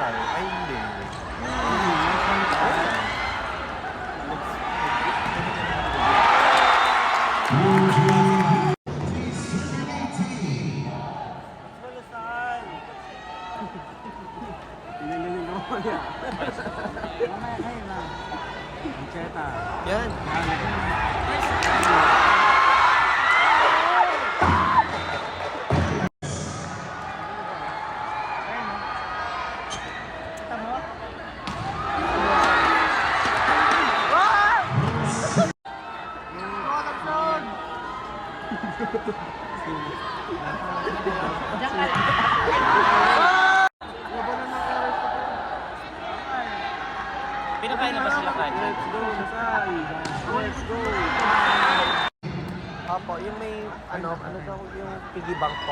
tayo. Ay, hindi. Yan. Pinakain na ba sila kain? Let's go, Masay. Let's go. Opo, yung may, ano daw yung piggy bank po.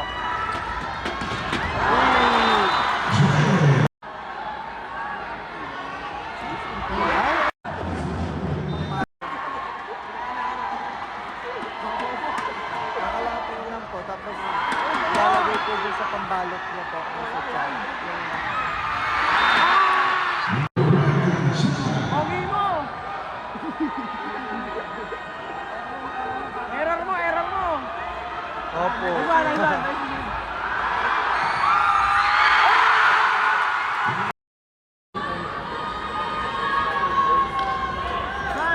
Nakalapin lang po, tapos ilalagay po dun sa pambalot niya po, sa chan. Error mo! Opo.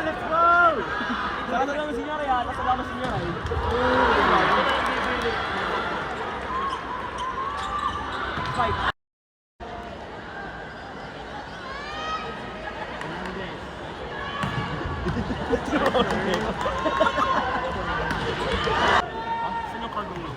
Let's go! Saan lang si Nyara yan? Nasa lang si Nyara eh. Fight! Sino ka gulo?